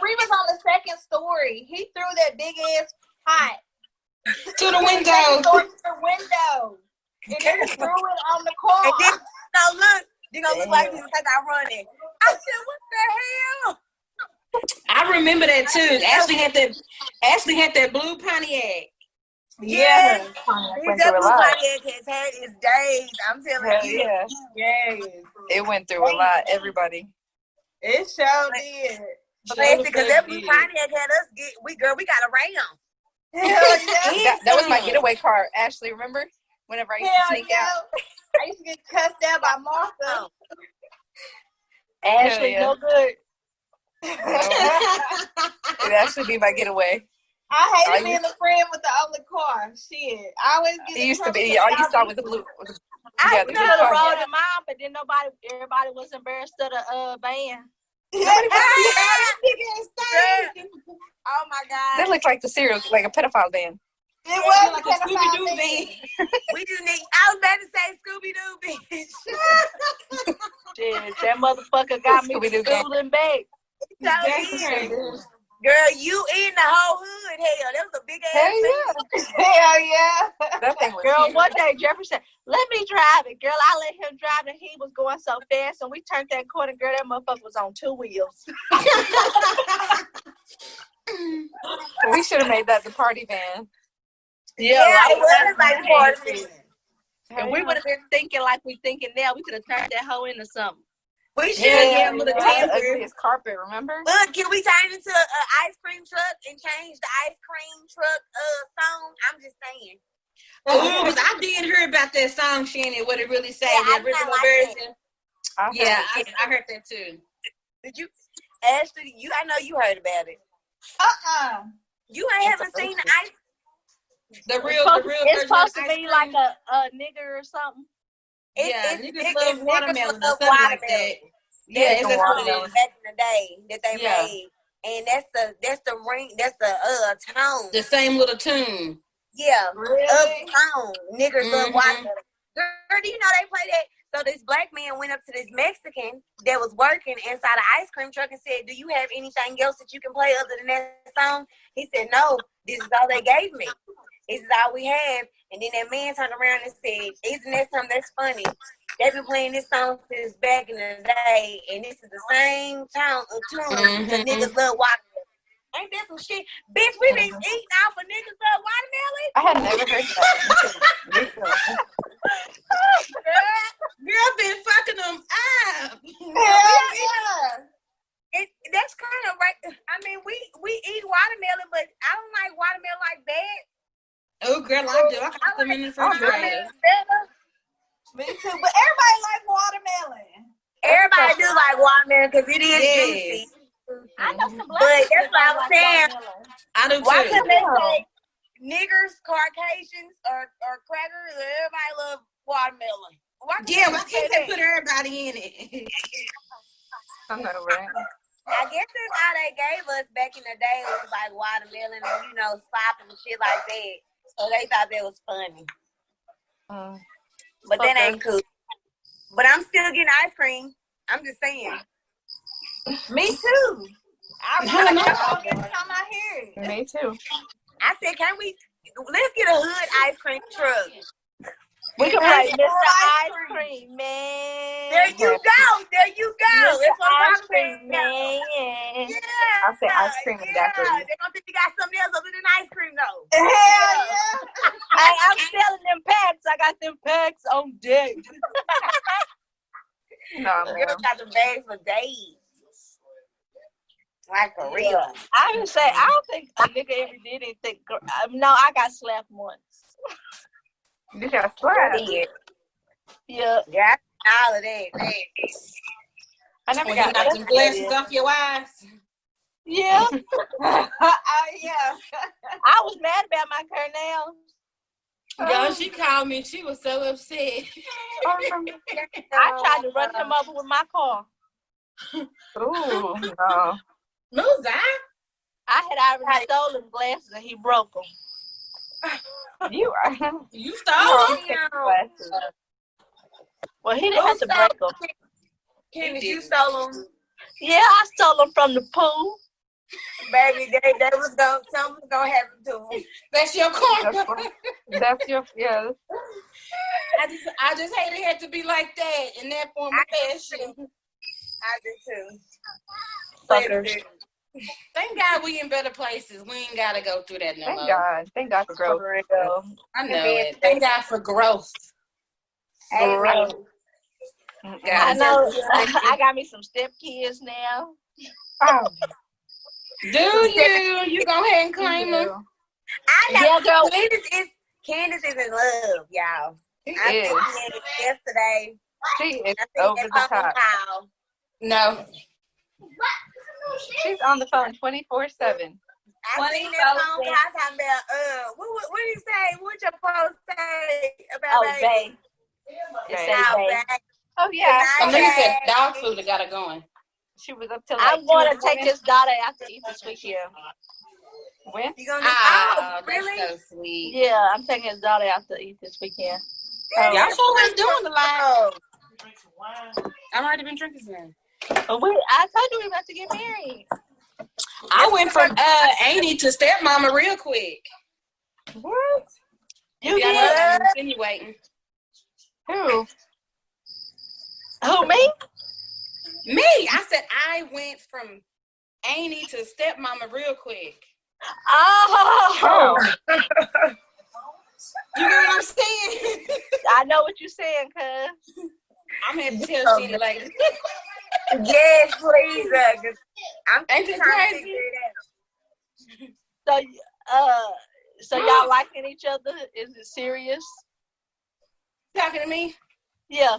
F: we was on the second story. He threw that big ass pot
I: to the window.
F: And then threw it on the car.
L: And then, you're gonna look like this like I run it. I said, what the hell?
I: I remember that too. Ashley had that blue Pontiac.
L: Yeah. That blue Pontiac has had its days. I'm telling you.
K: Yeah.
F: Yes.
K: It went through a lot, everybody.
F: It sure did.
L: Because that blue Pontiac had us we got around.
F: Hell yeah.
K: That was my getaway car, Ashley, remember? Whenever I used to sneak out.
F: I used to get cussed out by Martha. Ashley, no good.
K: It'd actually be my getaway.
F: I hated being a friend with the only car. Shit. I always get
K: it used to be all you saw was the blue.
F: I could have rolled him out, but then everybody was embarrassed of the van.
L: Oh my God.
K: That looked like the serial, like a pedophile van.
F: It was
I: like a Scooby-Doo van.
L: We just need, I was about to say Scooby-Doo bitch.
F: Shit, that motherfucker got me schooling back.
L: Girl, you in the whole hood. Hell, that was a big ass
F: thing. Hell yeah.
K: That thing was
F: Girl,
K: huge.
F: one day Jefferson, let me drive it. Girl, I let him drive and he was going so fast and we turned that corner. Girl, that motherfucker was on 2 wheels.
K: We should have made that the party van.
L: Yeah, it was like party.
F: And we would have been thinking like we thinking now. We could have turned that hoe into something.
L: We should have
K: with a ugliest carpet, remember?
L: Look, can we turn into an ice cream truck and change the ice cream truck song? I'm just saying.
I: Ooh, because I did hear about that song, Shannon, what it really say, the original version. I heard that too.
L: Did you, Ashley, I know you heard about it. You haven't seen the ice.
I: The real
F: it's supposed to be like a nigger or something.
I: Niggas love watermelon or something like that. Yeah, it's just what it is.
L: Back in the day that they made, and that's the ring, that's the tone.
I: The same little tune.
L: Yeah, tone. Niggers love watermelon. Girl, do you know they play that? So this black man went up to this Mexican that was working inside an ice cream truck and said, "Do you have anything else that you can play other than that song?" He said, "No, this is all they gave me. This is all we have." And then that man turned around and said, "Isn't that something that's funny? They've been playing this song since back in the day, and this is the same tune to niggas love watermelon. Ain't that some shit? Bitch, we been eating off of niggas love watermelon.
K: I had never heard that.
I: Girl been fucking them up.
L: That's kind of right. I mean, we eat watermelon, but I don't like watermelon like that.
I: Oh, girl, I do. I got them in the refrigerator.
J: Me too, but everybody like watermelon.
L: Everybody do like watermelon because it is juicy.
H: I know some black
L: But
H: people
L: that's what I was saying.
I: I do
L: Why
I: too.
L: couldn't they say niggers, Caucasians, or crackers? Everybody love watermelon. Why
I: can't they put everybody in it?
K: I know, right?
L: I guess that's how they gave us back in the day. It was like watermelon and, slop and shit like that. So they thought that was funny. But that ain't cool. But I'm still getting ice cream. I'm just saying.
J: Me too. I hear.
K: Me too.
L: I said, let's get a hood ice cream truck.
H: We can play Mr. Ice Cream Man.
L: There you go.
H: Mr.
L: That's what
H: Ice
L: I'm
H: Cream
L: saying.
H: Man.
L: Yeah.
K: I say ice cream and daiquiri.
L: They're going to think you got something else other than ice cream, though.
J: Hell yeah.
H: Hey, I'm selling them packs. I got them packs on deck.
K: No,
L: Girl got the bags for days. Like for real.
H: I would say, I don't think a nigga ever did anything. No, I got slapped once.
K: You got slapped.
H: Yeah.
L: Yeah, all of that.
K: I never
I: When
K: got
I: you got some glasses off your eyes.
H: Yeah.
J: Yeah.
H: I was mad about my Cornell.
I: Girl, she called me. She was so upset.
H: I tried to run him over with my car.
K: Ooh, no.
I: Who's that?
H: I had already stolen glasses and he broke them.
K: You are.
I: You stole them?
H: Well, he didn't have to break them.
L: Candace, you stole them?
H: Yeah, I stole them from the pool.
L: Baby, something was gonna happen to them.
I: That's your car.
K: That's your, yeah.
I: I just hate it had to be like that in that form of fashion.
L: I do too.
H: Fuckers.
I: Thank God we in better places. We ain't gotta go through that no more.
K: Thank God. Thank God for growth.
I: I know it. Thank God for growth.
L: Growth.
H: I know. I got me some stepkids now.
K: Oh.
I: Do you? You go ahead and claim them.
L: I know.
H: Yeah, girl.
L: Candace is in love, y'all. I
K: is.
L: said it yesterday.
K: She is
L: I
K: over
L: think
K: the
L: that's
K: top.
L: Kyle.
I: No.
K: She's on the phone 24/7.
L: I seen that phone call talking about what did he say? What your post say about
H: babe?
K: It
L: babe?
K: Oh yeah.
I: Somebody said dog food that got her going.
K: She was up till
H: I'm going to take his daughter out to eat this weekend.
K: When?
L: You gonna really?
I: That's so sweet.
H: Yeah, I'm taking his daughter out to eat this weekend.
I: Y'all sure was doing a lot. I've already been drinking some.
H: I told you we were about to get married.
I: I went from Annie to stepmama real quick.
K: What?
H: You
I: did? I'm insinuating.
K: Who?
H: Who, me?
I: Me. I said I went from Annie to stepmama real quick.
H: Oh.
I: You know what I'm saying?
H: I know what you're saying, cuz.
I: I'm going to tell Sheena later.
L: Yes, please. I'm
I: Ain't
L: trying
I: that
L: to
I: crazy?
L: figure it out.
H: So y'all liking each other? Is it serious?
I: Talking to me?
H: Yeah.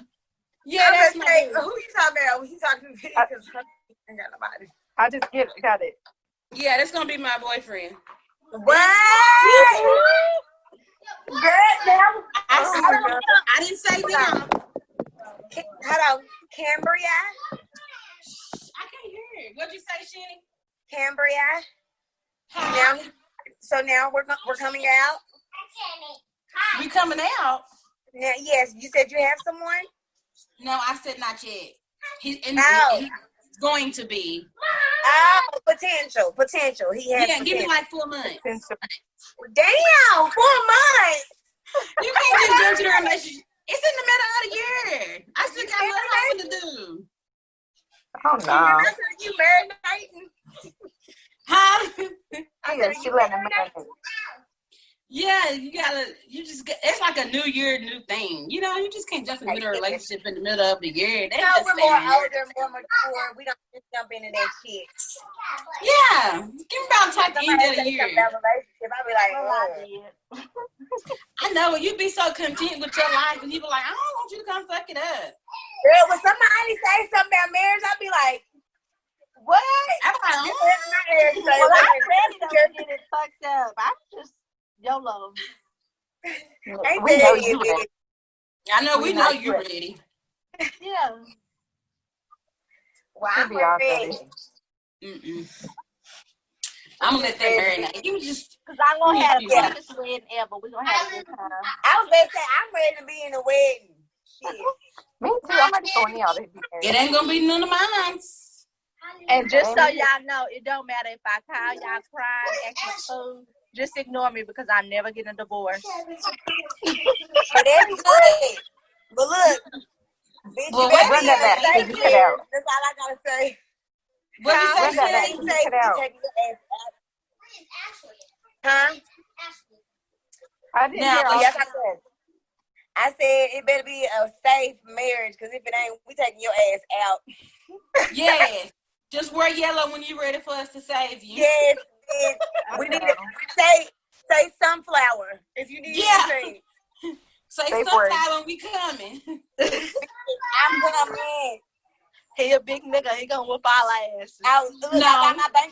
I: Yeah,
L: I'm
I: that's
L: gonna
I: my
L: say,
I: boo.
L: who you talking about? Who you talking to me? Because I ain't got nobody.
K: I just got it.
I: Yeah, that's going to be my boyfriend.
L: What? Girl, now
I: I didn't say them.
L: Hold on, Cambria.
I: I can't hear it. What'd you say, Shanny?
L: Cambria. Now we're coming out.
I: We coming out?
L: Now, yes, you said you have someone.
I: No, I said not yet. He's going to be.
L: Oh, potential. He has.
I: Yeah, give me like 4 months.
L: Damn, 4 months.
I: You can't just go to the It's in the middle of the year. I still got a little homework to do.
K: Oh no.
L: You marinating?
I: Huh?
K: She letting them marinate.
I: Yeah, it's like a new year, new thing. You know, you just can't jump in the middle of a relationship in the middle of the year.
L: We're more older, more mature. We don't just jump into that shit.
I: Yeah. Give me about the end of the year.
L: I'll be like,
I: I know, you be so content with your life and you be like, I don't want you to come fuck it up.
L: Girl, when somebody say something about marriage, I'll be like, what?
H: I'm ready to get it fucked up. I'm just YOLO.
K: We know you ready.
I: I know we know you ready.
H: Yeah.
L: Well, I'm ready.
I: I'm gonna let that marinate. You just
H: because I'm gonna have the funnest wedding ever. We're gonna have a good time.
L: I was about to say I'm ready to be in the wedding. Shit.
K: Me too. I'm ready for y'all to be married.
I: It ain't gonna be none of mine.
H: And just so y'all know, it don't matter if I call y'all crying, acting a fool. Just ignore me because I'm never getting a divorce.
L: But that's good. But look, bitch,
K: well,
L: you better
K: run
L: be
K: that
L: in
K: back.
L: the
K: You cut out.
L: That's all I gotta say.
I: What you say?
K: Run that back. You cut out.
L: Huh?
K: I didn't hear all
L: yes, I said. I said it better be a safe marriage because if it ain't, we taking your ass out.
I: Yes. Just wear yellow when you're ready for us to save you.
L: Yes. We need to say sunflower if you need to say.
I: Say sunflower when we coming.
L: I'm coming.
H: He a big nigga. He gonna whoop our asses.
L: I got my bank.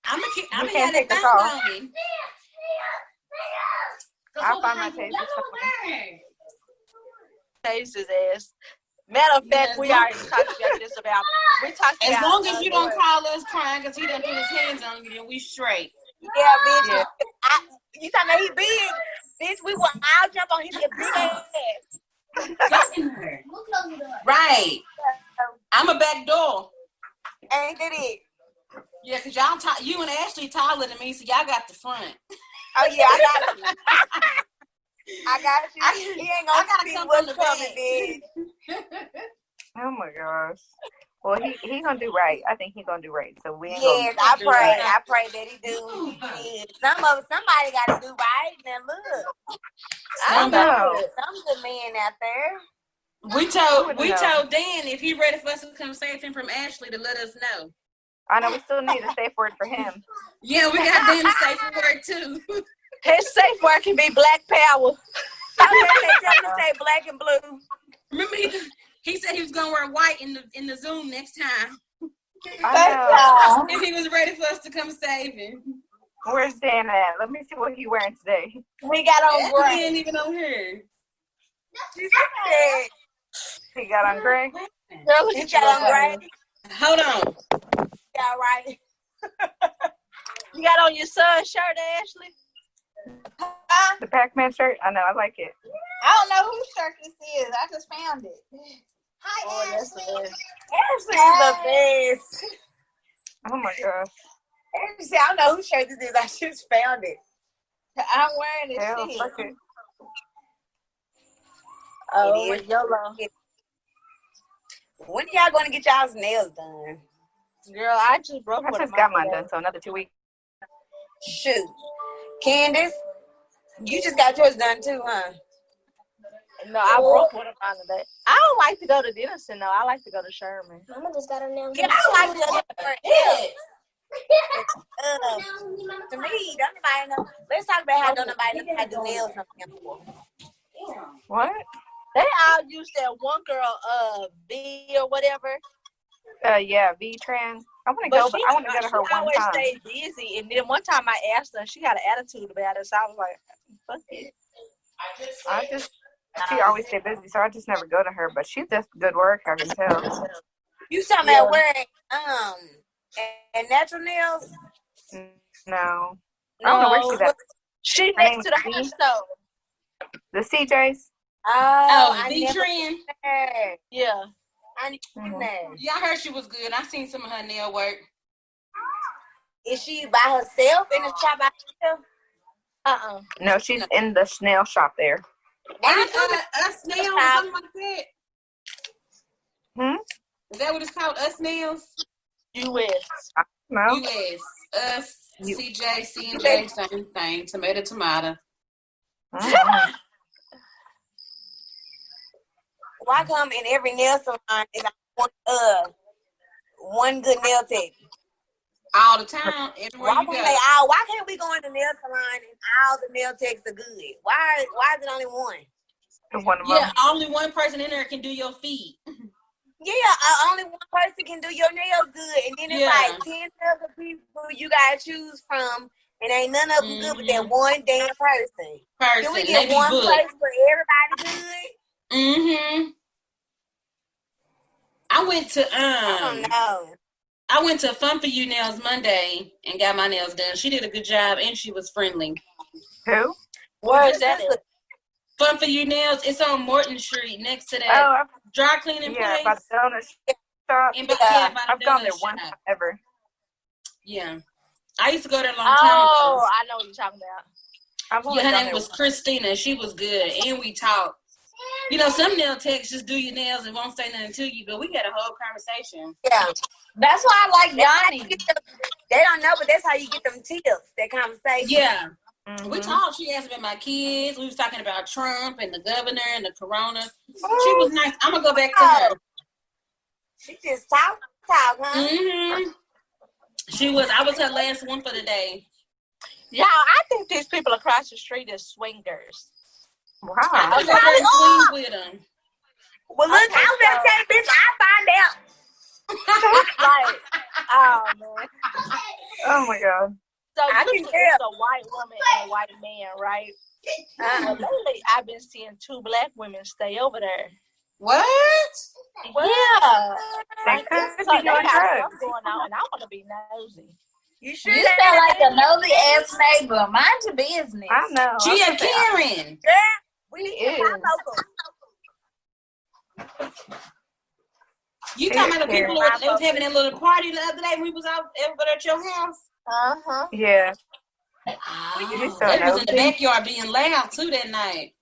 I: I'm gonna
K: can't take
I: this
K: this off.
I: on me.
K: I'll find my taste.
H: Taste his ass. Matter of fact, we already talked about this about. We talked
I: as
H: about.
I: As long as you don't call us crying because he done put his hands on you, then we straight.
L: Yeah, bitch. Yeah. You talking about he big? Bitch, we will all jump on his big ass.
I: Right. I'm a back door.
L: Ain't that it?
I: Yeah, because y'all you and Ashley taller than me, so y'all got the front.
L: Oh, yeah, I got you. I got you. He ain't gonna see what's coming, bitch.
K: Oh, my gosh. Well, he gonna do right. I think he's gonna do right. So we ain't
L: yes, I pray. I pray that he do. Somebody got to do right. Now look,
K: I know
L: some good men out there.
I: We told Dan if he ready for us to come save him from Ashley to let us know.
K: I know we still need a safe word for him.
I: Yeah, we got Dan a safe word too.
H: His safe word can be black power.
L: I was gonna say black and blue.
I: Remember he said he was gonna wear white in the Zoom next time.
K: I know.
I: If he was ready for us to come save him.
K: Where's Dan at? Let me see what he's wearing today.
H: We got on gray.
I: He ain't even on here.
K: He got on gray.
H: Girl, look at you on gray.
I: Hold on.
L: Yeah, right.
H: You got on your son's shirt, Ashley?
K: The Pac-Man shirt? I know, I like it.
J: I don't know whose shirt this is. I just found it. Hi, Ashley.
L: Ashley's the best.
K: Oh my gosh.
L: Ashley, I don't know whose shirt this is. I just found it.
J: I'm wearing this shit.
H: Oh, YOLO.
L: When are y'all going to get y'all's nails done?
H: Girl, I just broke one.
K: I just got mine done, so another 2 weeks.
L: Shoot. Candace, you just got yours done too, huh?
H: No, I broke one of mine today. I don't like to go to Denison, though. I like to go to Sherman.
L: Mama just got her nails done. Yeah, I like to go to me, don't nobody know. Let's talk about how don't nobody know how to do nails on them.
K: What?
H: They all use that one girl, V or whatever.
K: Yeah, V-Trans. I want to go, but I want to go to her one time.
H: She always stay busy, and then one time I asked her, she got an attitude about it, so I was like, fuck it.
K: She always stay busy, so I just never go to her, but she does good work, I can tell.
L: You talking about wearing, and natural nails?
K: No. I don't know where she's at.
H: She next to the hair store.
K: The CJs?
L: Oh,
I: V-Trend.
H: Yeah.
L: I need that.
I: Yeah, I heard she was good. I seen some of her nail work.
L: Is she by herself in the shop by herself?
K: No, she's in the nail shop there.
I: Ain't it Us Nails or something like that? Is that what it's called? Us Nails?
K: US.
M: No.
I: US. Us, CJ, C&J, same thing. Tomato, tomato.
L: Why come in every nail salon is one good nail tech?
I: All the time, everywhere you go.
L: Why can't we go in the nail salon and all the nail techs are good? Why is it only one?
I: Only one person in there can do your feet.
L: Yeah, only one person can do your nails good, and then it's like 10 other people you gotta choose from, and ain't none of them good with that one damn person. Can we get one place for everybody good?
I: I went to
L: I don't know.
I: I went to Fun For You Nails Monday and got my nails done. She did a good job and she was friendly.
M: Who?
K: Where is that?
I: Fun For You Nails. It's on Morton Street next to that dry cleaning place.
M: By the donut shop. I've gone there one time ever.
I: Yeah. I used to go there a long time ago.
K: Oh, I know what you're talking about.
I: Her name was Christina. She was good. And we talked. You know, some nail techs just do your nails and won't say nothing to you, but we had a whole conversation.
L: Yeah.
F: That's why I like Johnny.
L: They don't know, but that's how you get them tips, that conversation.
I: Yeah. We talked. She asked about my kids. We was talking about Trump and the governor and the corona. She was nice. I'm going to go back to her.
L: She just talk, huh?
I: She was. I was her last one for the day.
K: Yeah, I think these people across the street are swingers.
M: Wow.
I: I was trying to swing with them.
L: Well, look, I was just saying, bitch, I find out.
K: Like, oh, man.
M: Oh, my God.
K: So
L: I can
K: it's
L: tell.
K: a white woman and a white man, right? But lately, I've been seeing 2 black women stay over there.
I: What?
K: Yeah.
M: They could be doing drugs.
K: Going on, and I want to be nosy.
L: You sure?
F: You sound like a nosy ass neighbor. Mind your business.
M: I know.
I: She a Karen.
L: Yeah, we need to find local.
I: You talking about the people that was having that little party the other day when we was out over at your house?
M: Yeah.
I: Oh, they was in the backyard being loud too that night.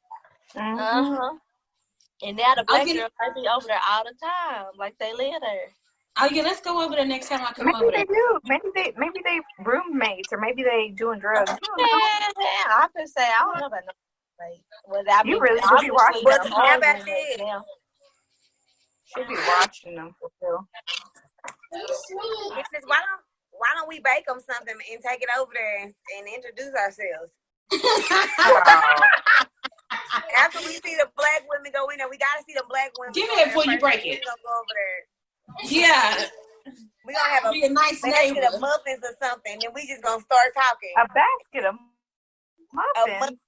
K: And now the black girls, they be over there all the time, like they live there.
I: Oh yeah, let's go over there next time I come over there.
M: Maybe they roommates, or maybe they doing drugs.
K: Yeah, I could say I don't know about no.
M: You really should be watching them.
L: How about that?
M: Should be watching them for real.
L: Why don't we bake them something and take it over there and introduce ourselves? After we see the black women go in there, we gotta see the black women.
I: Give me it before you break it.
L: We're gonna go over there.
I: Yeah.
L: We're gonna have
I: a nice
L: basket of muffins or something, and we just gonna start talking.
M: A basket of muffins?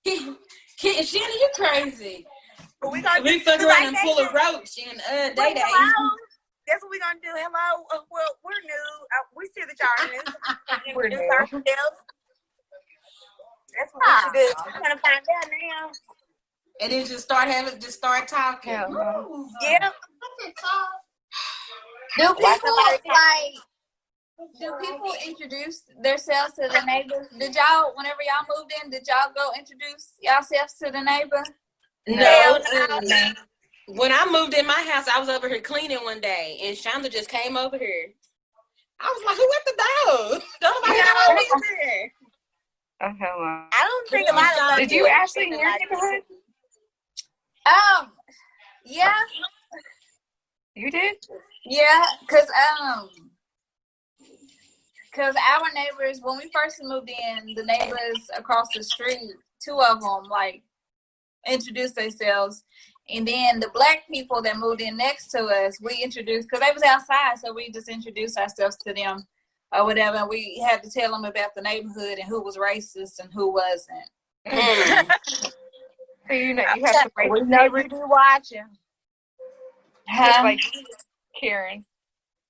I: Shannon, you crazy.
L: We
I: fuck around and pull a roach and Day-Day.
L: That's what we're gonna do. Hello. Well, we're new. We see that y'all are new.
M: We're new.
L: Ourselves. That's what we should do. We're gonna find out now.
I: And then just start talking.
L: Yeah.
F: Do people introduce themselves to the neighbors? Did y'all, whenever y'all moved in, did y'all go introduce yourselves to the neighbor?
I: No. When I moved in my house, I was over here cleaning one day, and Shonda just came over here. I was like, "Who at the door? Don't nobody know me here."
L: I don't think a lot of.
M: Did you actually in your neighborhood?
F: Yeah.
M: You did?
F: Yeah, cause our neighbors, when we first moved in, the neighbors across the street, 2 of them like introduced themselves, and then the black people that moved in next to us, we introduced, because they was outside, so we just introduced ourselves to them or whatever. And we had to tell them about the neighborhood and who was racist and who wasn't.
M: So you have to break the
K: neighbors. We be watching.
M: Just like Karen.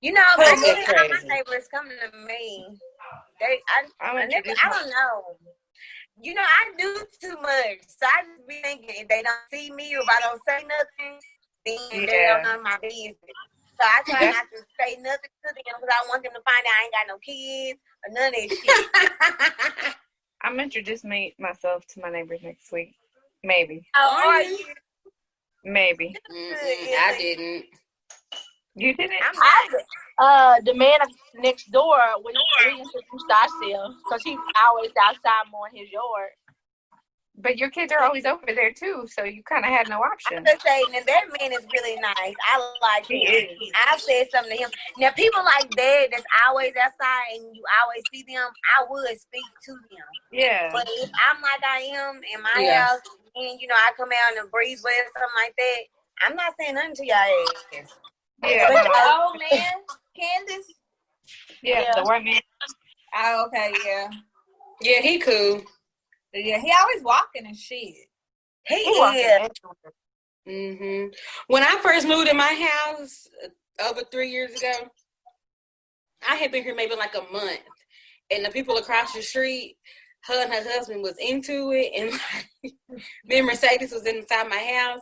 L: You know, but my neighbors coming to me. I don't know. You know, I do too much. So I just be thinking if they don't see me or if I don't say nothing, then they don't know my business. So I try not to say nothing to them because I want them to find out I ain't got no kids or none of that shit.
M: I'm introducing myself to my neighbors next week.
K: Maybe.
L: Oh, are you?
K: Maybe.
I: I didn't.
K: You didn't?
H: The man next door, we introduced ourselves because he always outside more in his yard.
K: But your kids are always over there too, so you kind of had no option.
L: I'm just saying, and that man is really nice. I like him. I said something to him. Now, people like that that's always outside and you always see them, I would speak to them.
K: Yeah.
L: But if I'm like I am in my house and, you know, I come out in a breezeway or something like that, I'm not saying nothing to y'all ass.
K: Yeah.
J: But the old man, Candace?
K: Yeah, the white man.
J: Oh, okay, yeah.
I: Yeah, he cool.
J: Yeah, he always walking and shit.
L: He is.
I: When I first moved in my house over 3 years ago, I had been here maybe like a month, and the people across the street, her and her husband was into it, and me and Mercedes was inside my house,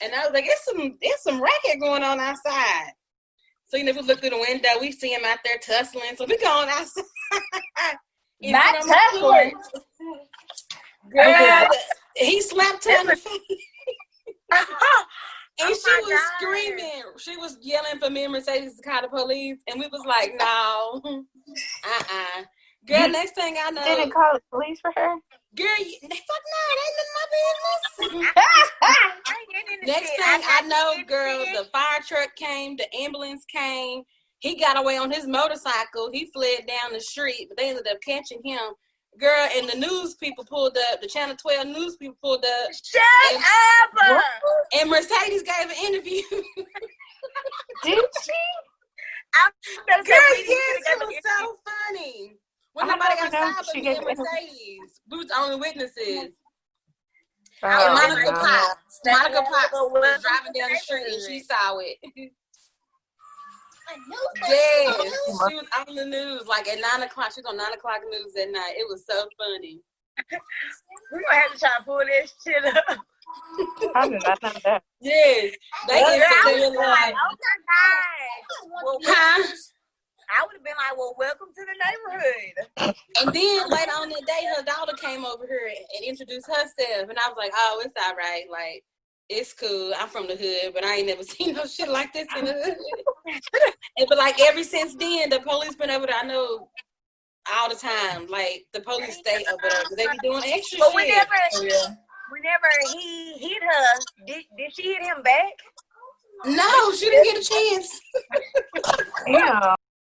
I: and I was like, "It's some racket going on outside." So you know, we look through the window, we see him out there tussling, so we going outside.
J: Not tussling.
I: Girl, he slapped her in the face. And she was screaming. She was yelling for me and Mercedes to call the police. And we was like, no. Girl, next thing I know.
K: Didn't call the police for her?
I: Girl, fuck no, that ain't none of my business. Next thing I know, girl, the fire truck came, the ambulance came. He got away on his motorcycle. He fled down the street, but they ended up catching him. Girl, and the news people pulled up. The Channel 12 news people pulled up.
L: Shut up!
I: And Mercedes gave an interview.
K: Did she?
I: Girl, yes, it was so funny. When nobody got stopped but me and Mercedes. We was the only witnesses. And Monica Potts was driving down the street and she saw it. Yes, she was on the news like at 9 o'clock. She was on 9 o'clock news at night. It was so funny.
L: We're gonna have to try to pull this shit up.
K: I did not know that.
I: Yes, they get some real love.
L: Like, oh my God.
I: Huh?
L: I would have been like, well, welcome to the neighborhood.
I: And then later on that day, her daughter came over here and introduced herself, and I was like, oh, it's all right, like. It's cool. I'm from the hood, but I ain't never seen no shit like this in the hood. But like ever since then, the police been over there. I know all the time. Like the police stay over there. They be doing extra
L: but
I: shit.
L: Whenever he hit her, did she hit him back?
I: No, she didn't get a chance.
K: Yeah.